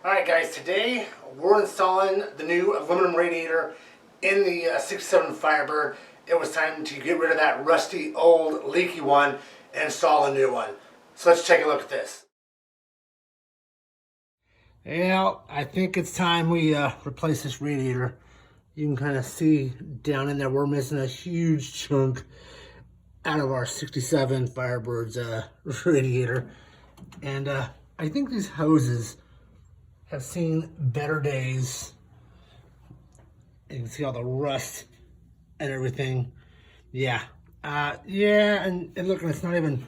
Alright guys, today we're installing the new aluminum radiator in the 67 Firebird. It was time to get rid of that rusty, old, leaky one and install a new one. So let's take a look at this. Yeah, I think it's time we replace this radiator. You can kind of see down in there we're missing a huge chunk out of our 67 Firebird's radiator. And I think these hoses have seen better days. You can see all the rust and everything. Yeah. And look, it's not even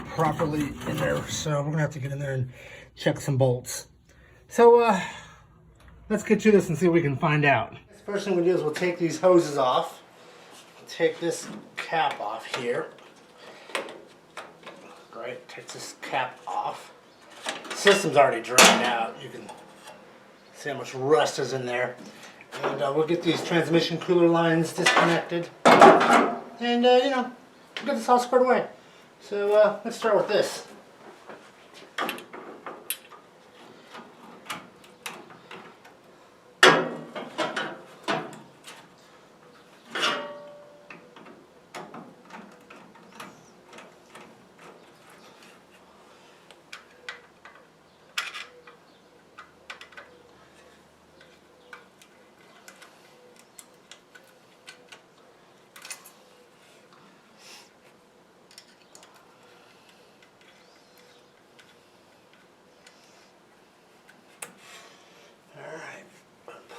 properly in there. So we're gonna have to get in there and check some bolts. So let's get to this and see what we can find out. The first thing we do is we'll take these hoses off. Take this cap off here. Right, take this cap off. The system's already drained out. You can see how much rust is in there. And we'll get these transmission cooler lines disconnected. And, we'll get this all squared away. So, let's start with this.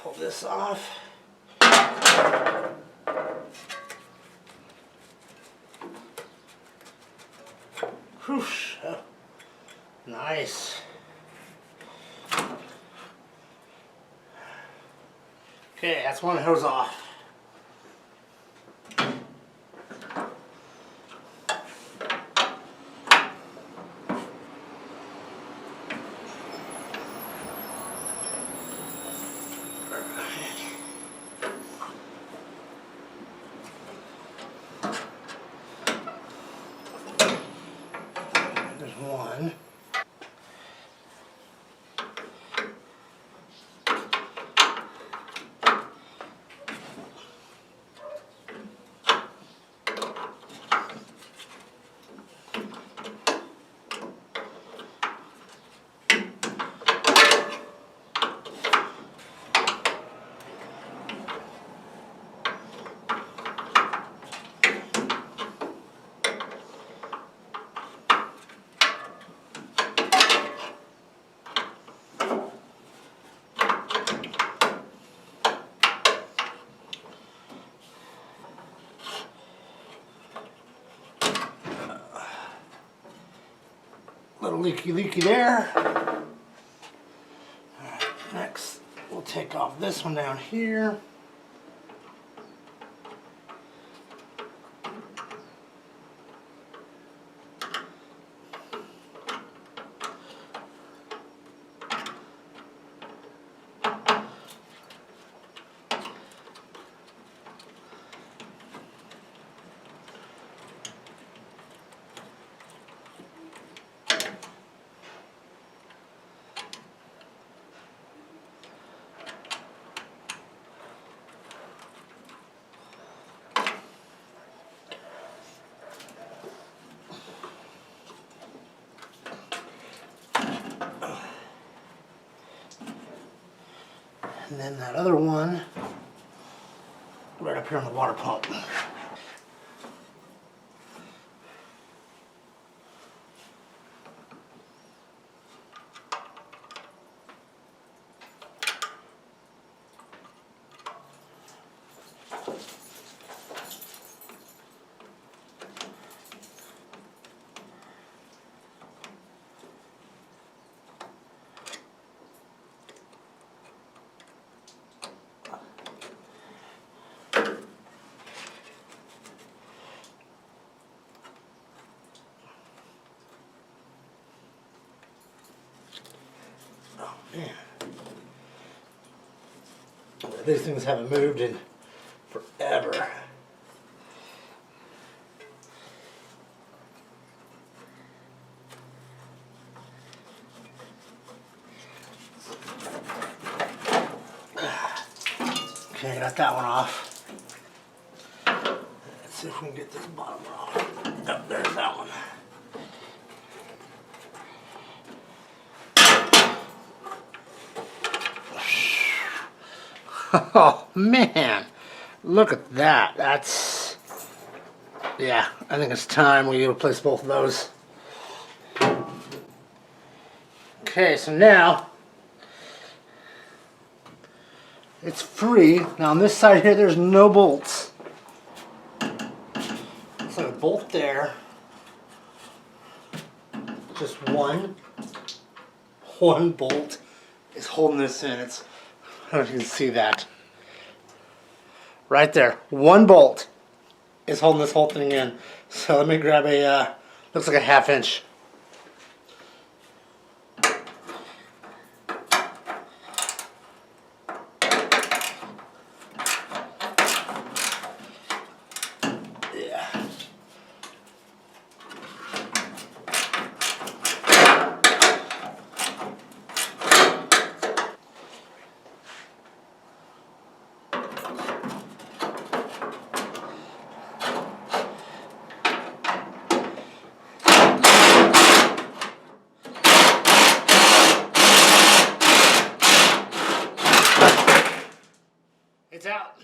Pull this off. Whoosh. Oh, nice. Okay, that's one hose off. There's one. Little leaky there. All right, next we'll take off this one down here. And then that other one right up here on the water pump. Oh man, these things haven't moved in forever. Okay, got that one off. Let's see if we can get this bottom one off. Oh, there's that one. Oh man, look at that. That's, yeah, I think it's time we replace both of those. Okay, so now it's free. Now on this side here, there's no bolts. So a bolt there. Just one bolt is holding this in. It's, I don't know if you can see that. Right there. One bolt is holding this whole thing in. So let me grab a, looks like a 1/2 inch. Yeah. It's out.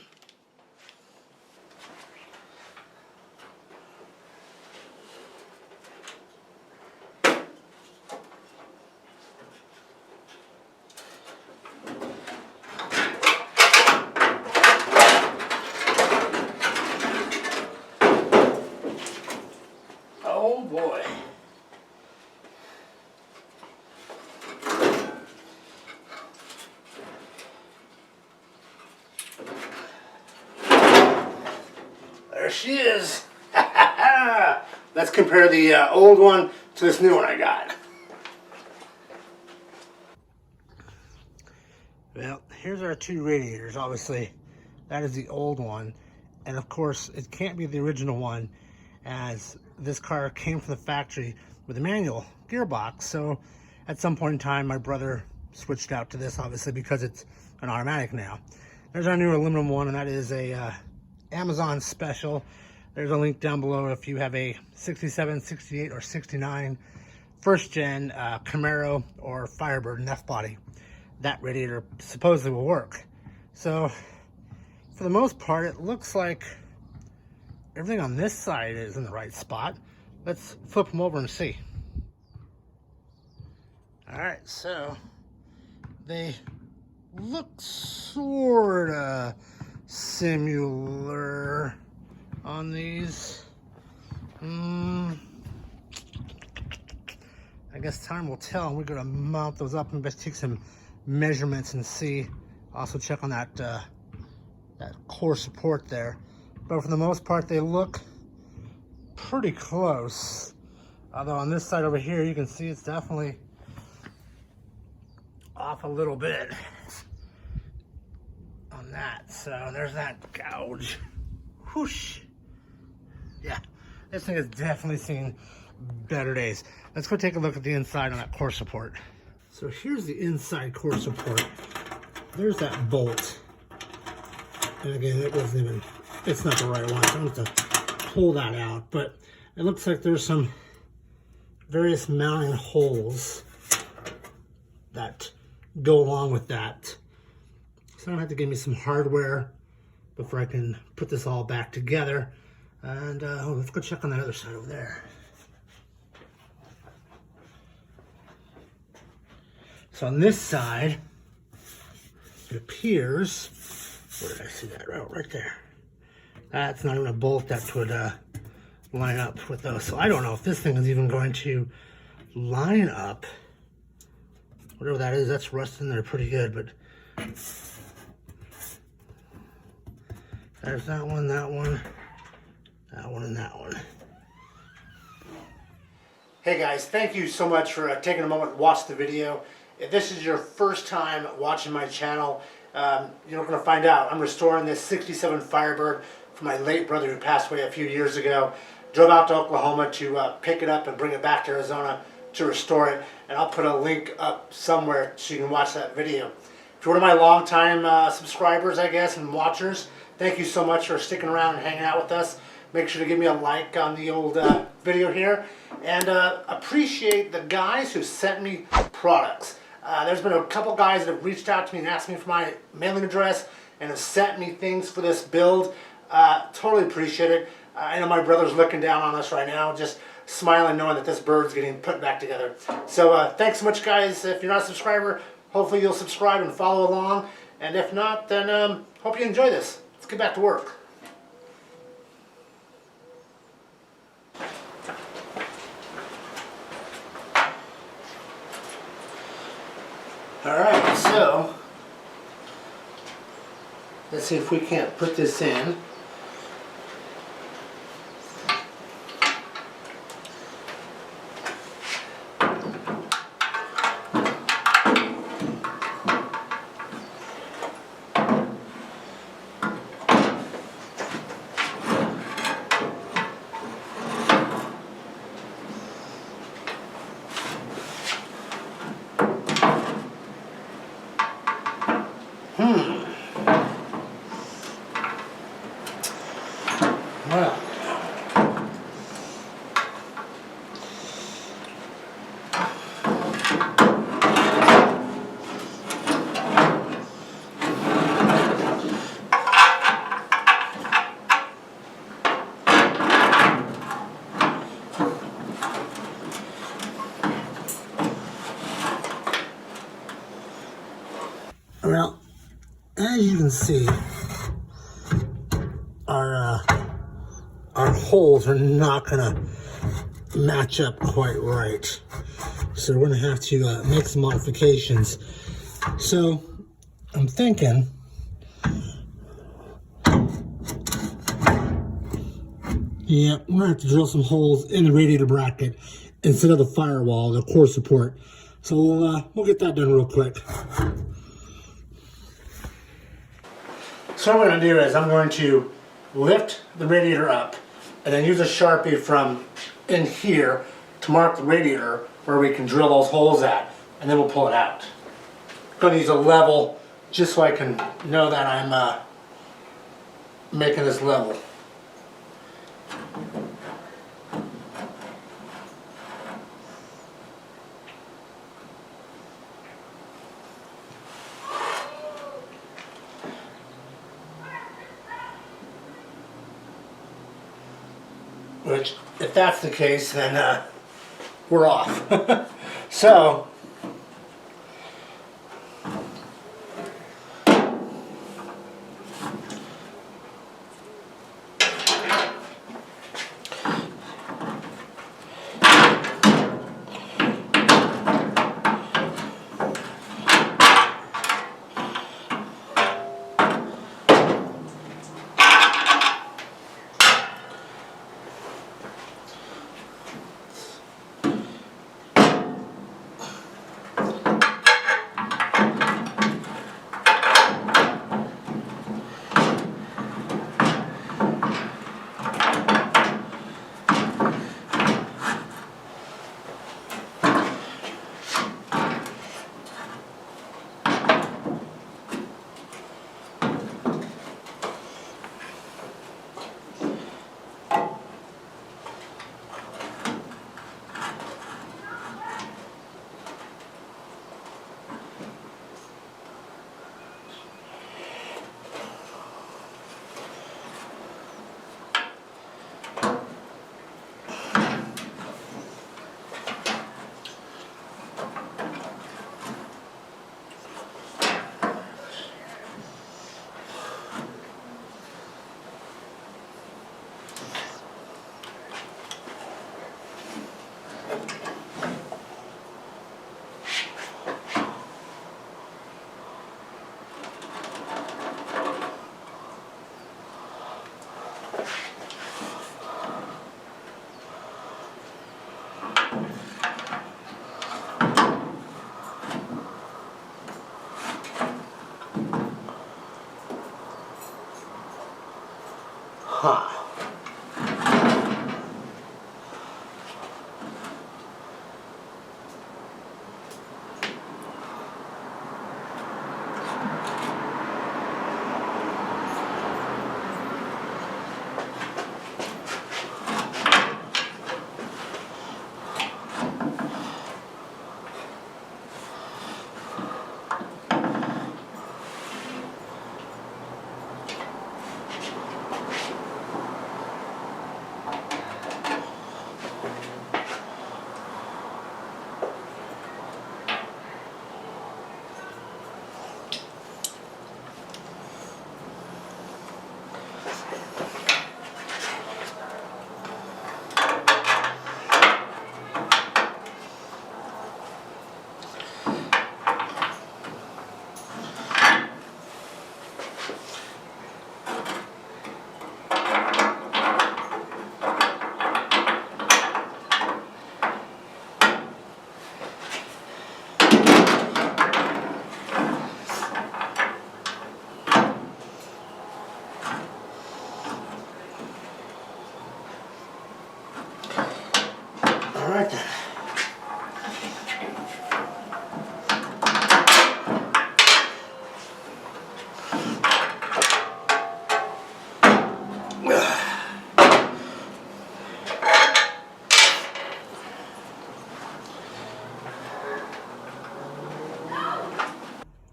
Oh boy. There she is. Let's compare the old one to this new one I got. Well, here's our two radiators. Obviously, that is the old one. And of course, it can't be the original one, as this car came from the factory with a manual gearbox. So at some point in time, my brother switched out to this, obviously, because it's an automatic now. There's our new aluminum one, and that is a Amazon special. There's a link down below if you have a 67, 68, or 69 first gen Camaro or Firebird and F-body. That radiator supposedly will work. So for the most part, it looks like everything on this side is in the right spot. Let's flip them over and see. All right, so they look sorta similar on these. I guess time will tell. We're gonna mount those up and best take some measurements and see. Also check on that that core support there. But for the most part, they look pretty close. Although on this side over here, you can see it's definitely off a little bit on that. So there's that gouge. Whoosh. Yeah, this thing has definitely seen better days. Let's go take a look at the inside on that core support. So here's the inside core support. There's that bolt. And again, it wasn't even, it's not the right one, so I'm going to pull that out. But it looks like there's some various mounting holes that go along with that. So I'm going to have to give me some hardware before I can put this all back together. And let's go check on that other side over there. So on this side, it appears, where did I see that? Oh, right there. That's not even a bolt that would line up with those. So I don't know if this thing is even going to line up. Whatever that is, that's rusting there pretty good, but there's that one, that one, that one, and that one. Hey guys, thank you so much for taking a moment to watch the video. If this is your first time watching my channel, you're going to find out I'm restoring this 67 Firebird from my late brother who passed away a few years ago. Drove out to Oklahoma to pick it up and bring it back to Arizona to restore it. And I'll put a link up somewhere so you can watch that video. If you're one of my longtime subscribers, I guess, and watchers, thank you so much for sticking around and hanging out with us. Make sure to give me a like on the old video here. And appreciate the guys who sent me products. There's been a couple guys that have reached out to me and asked me for my mailing address and have sent me things for this build. Totally appreciate it. I know my brother's looking down on us right now, just smiling knowing that this bird's getting put back together. So thanks so much, guys. If you're not a subscriber, hopefully you'll subscribe and follow along. And if not, then hope you enjoy this. Let's get back to work. Alright, so let's see if we can't put this in. Well, as you can see, our holes are not gonna match up quite right, so we're gonna have to make some modifications. So I'm thinking we're gonna have to drill some holes in the radiator bracket instead of the firewall, the core support. So we'll get that done real quick. So what I'm going to do is I'm going to lift the radiator up and then use a Sharpie from in here to mark the radiator where we can drill those holes at, and then we'll pull it out. I'm going to use a level just so I can know that I'm making this level. Which, if that's the case, then we're off. So,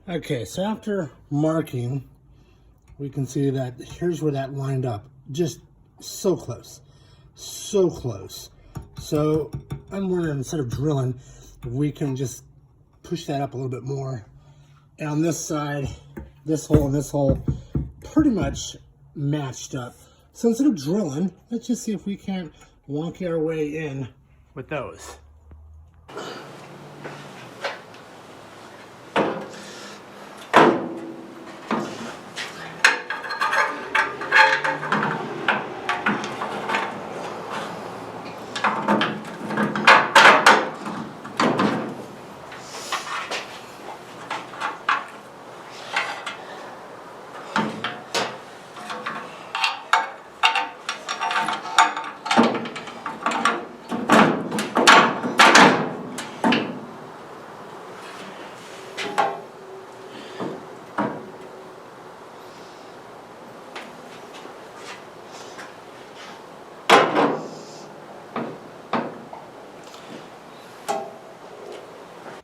Okay, so after marking, we can see that here's where that lined up. Just so close. So close. So I'm wondering, instead of drilling, we can just push that up a little bit more. And on this side, this hole and this hole pretty much matched up. So instead of drilling, let's just see if we can't wonky our way in with those.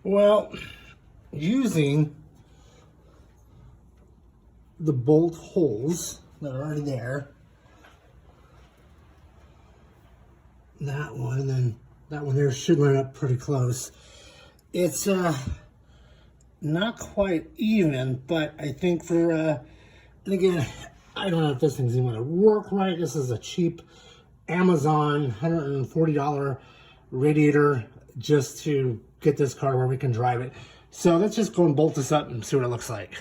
Well, using the bolt holes that are already there, that one and then that one there should line up pretty close. It's not quite even, but I think for and again, I don't know if this thing's even going to work right. This is a cheap Amazon $140 radiator just to get this car where we can drive it. So let's just go and bolt this up and see what it looks like.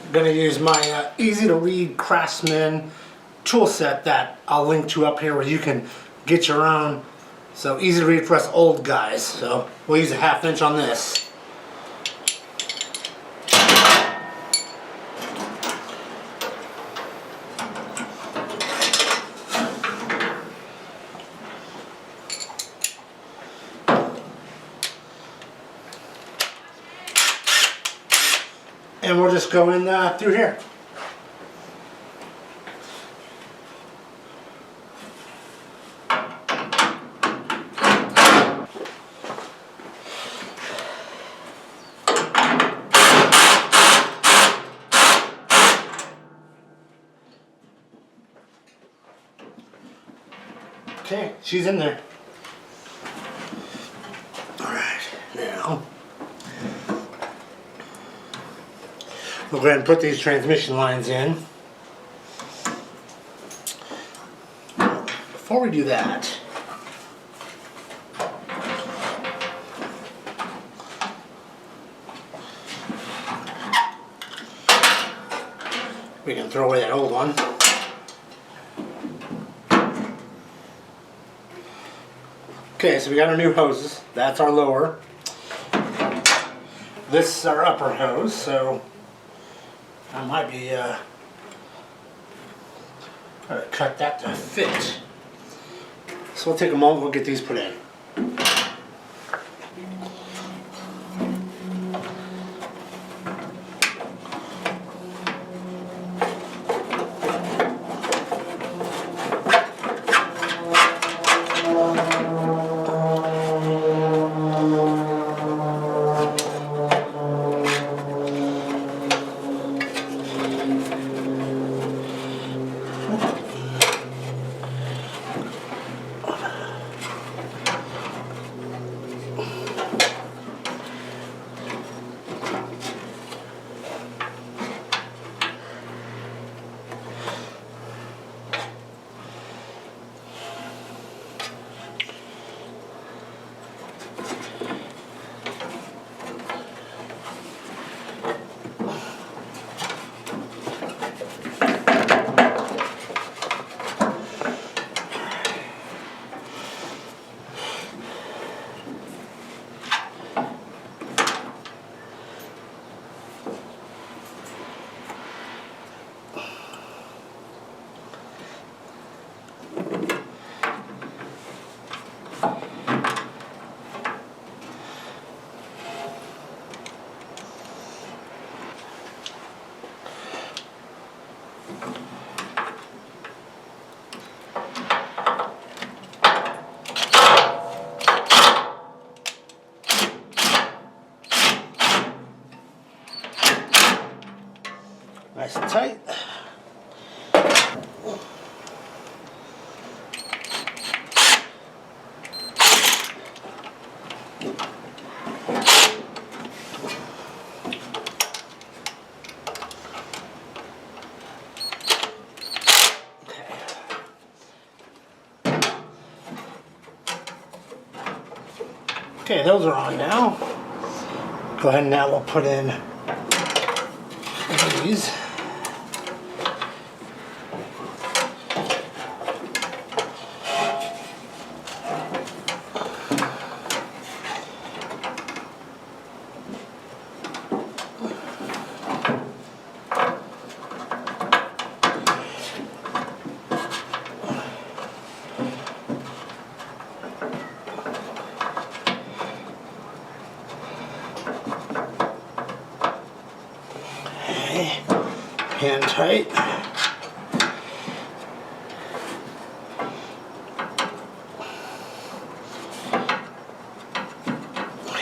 I'm going to use my easy to read Craftsman tool set that I'll link to up here where you can get your own. So easy to read for us old guys. So we'll use a 1/2 inch on this. And we'll just go in through here. Okay, she's in there. Alright, now we'll go ahead and put these transmission lines in. Before we do that, we can throw away that old one. Okay, so we got our new hoses. That's our lower. This is our upper hose, so I might be try to cut that to fit. So we'll take a moment, we'll get these put in. Nice and tight. Okay, those are on now. Go ahead and now we'll put in these. Hand tight.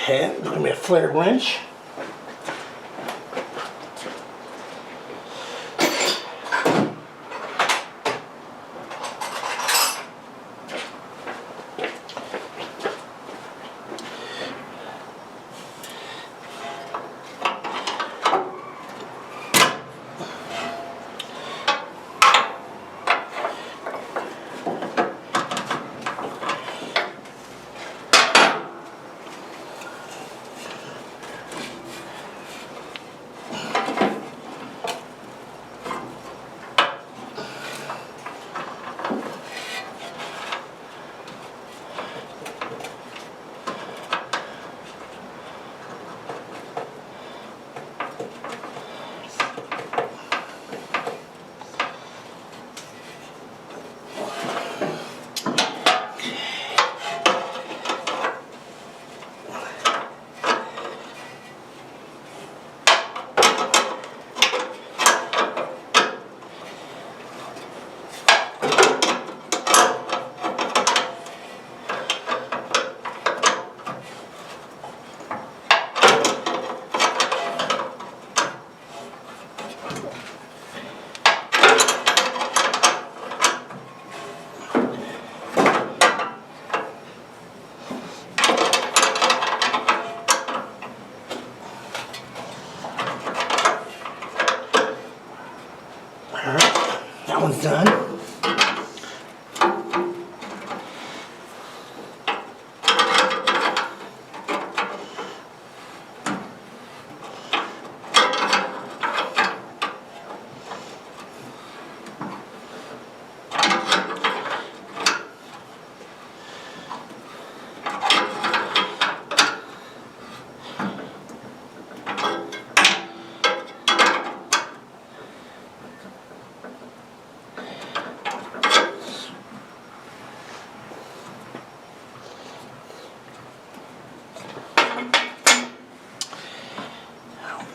And it's going to be a flared wrench. That one's done.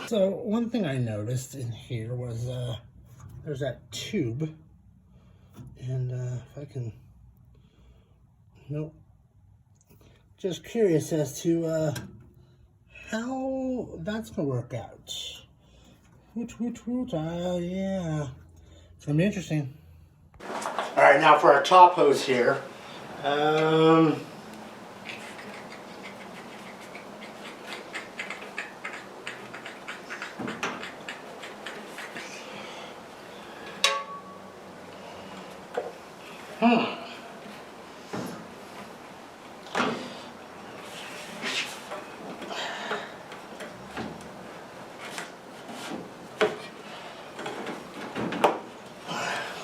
So one thing I noticed in here was there's that tube, and if I can, nope. Just curious as to how that's gonna work out. Yeah, it's gonna be interesting. All right, now for our top hose here.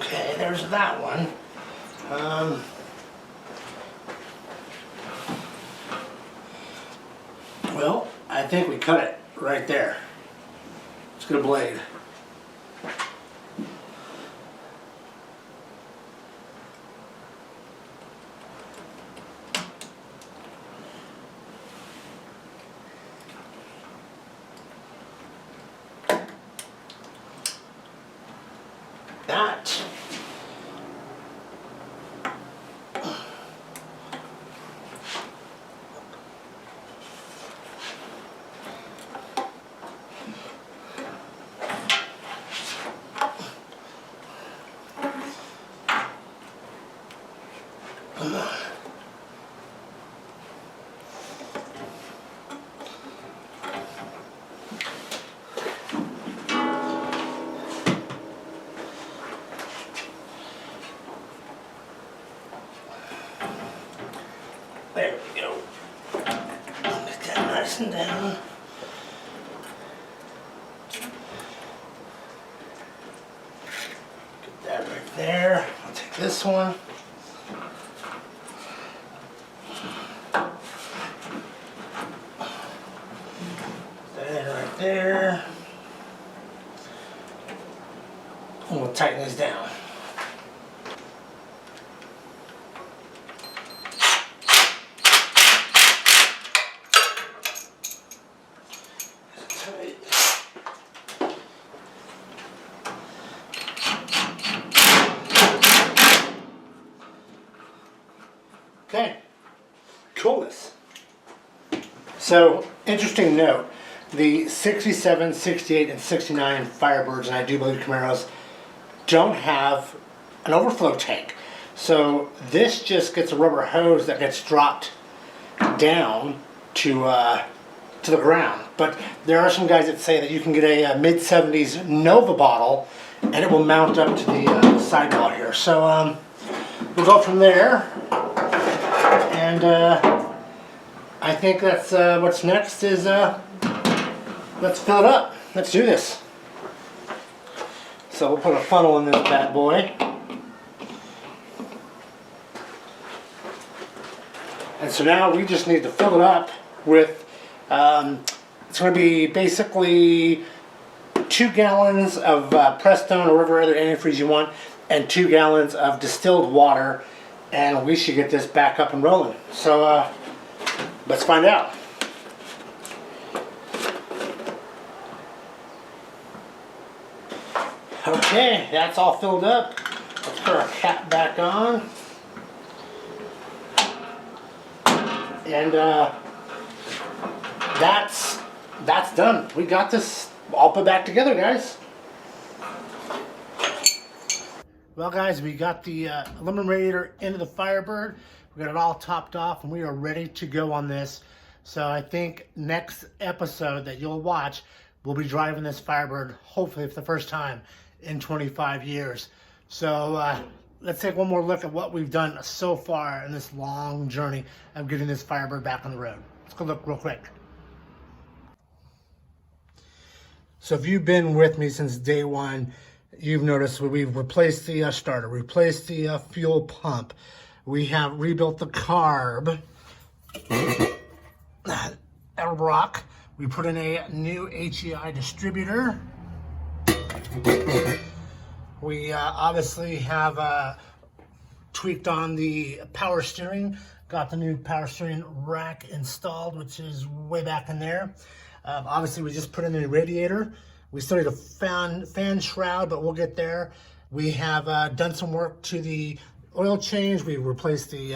Okay, there's that one. Well, I think we cut it right there. Let's get a blade. That there we go. Get that nice and down. Get that right there. I'll take this one. That right there. And we'll tighten this down. Okay, coolness. So, interesting note, the 67, 68, and 69 Firebirds, and I do believe Camaros, don't have an overflow tank. So this just gets a rubber hose that gets dropped down to the ground. But there are some guys that say that you can get a mid-70s Nova bottle and it will mount up to the sidewall here. So we'll go from there. And I think that's what's next is let's fill it up. Let's do this. So we'll put a funnel in this bad boy. And so now we just need to fill it up with, it's going to be basically 2 gallons of Prestone or whatever other antifreeze you want, and 2 gallons of distilled water, and we should get this back up and rolling. So let's find out. Okay, that's all filled up. Let's put our cap back on. And that's done. We got this all put back together, guys. Well, guys, we got the aluminum radiator into the Firebird. We got it all topped off, and we are ready to go on this. So I think next episode that you'll watch, we'll be driving this Firebird, hopefully for the first time in 25 years. So let's take one more look at what we've done so far in this long journey of getting this Firebird back on the road. Let's go look real quick. So if you've been with me since day one, you've noticed we've replaced the starter, replaced the fuel pump. We have rebuilt the carb. Elbrock. We put in a new HEI distributor. We obviously have tweaked on the power steering. Got the new power steering rack installed, which is way back in there. Obviously, we just put in the radiator. We still need a fan shroud, but we'll get there. We have done some work to the oil change. We replaced the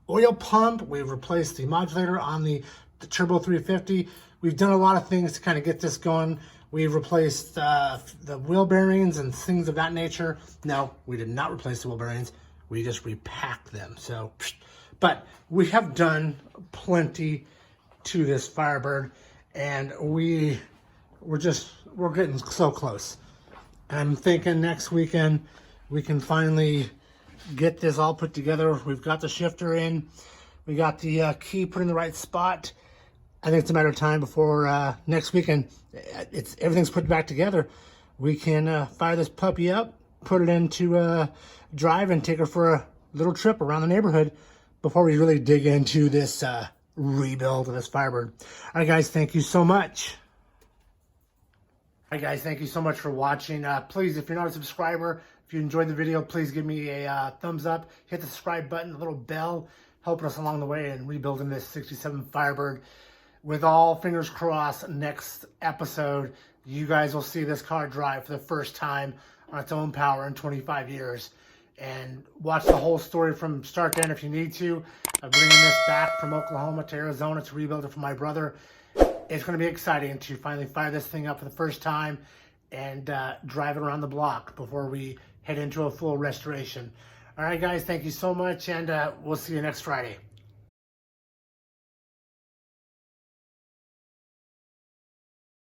oil pump. We've replaced the modulator on the Turbo 350. We've done a lot of things to kind of get this going. We've replaced the wheel bearings and things of that nature. No, we did not replace the wheel bearings. We just repacked them. So, but we have done plenty to this Firebird, and we're getting so close. I'm thinking next weekend we can finally get this all put together. We've got the shifter in. We got the key put in the right spot. I think it's a matter of time before next weekend everything's put back together. We can fire this puppy up, put it into drive, and take her for a little trip around the neighborhood before we really dig into this rebuild of this Firebird. All right, guys, thank you so much. All right, guys, thank you so much for watching. Please, if you're not a subscriber, if you enjoyed the video, please give me a thumbs up. Hit the subscribe button, the little bell, helping us along the way in rebuilding this 67 Firebird. With all fingers crossed, next episode, you guys will see this car drive for the first time on its own power in 25 years. And watch the whole story from start to end if you need to. I'm bringing this back from Oklahoma to Arizona to rebuild it for my brother. It's going to be exciting to finally fire this thing up for the first time and drive it around the block before we head into a full restoration. All right, guys, thank you so much, and we'll see you next Friday.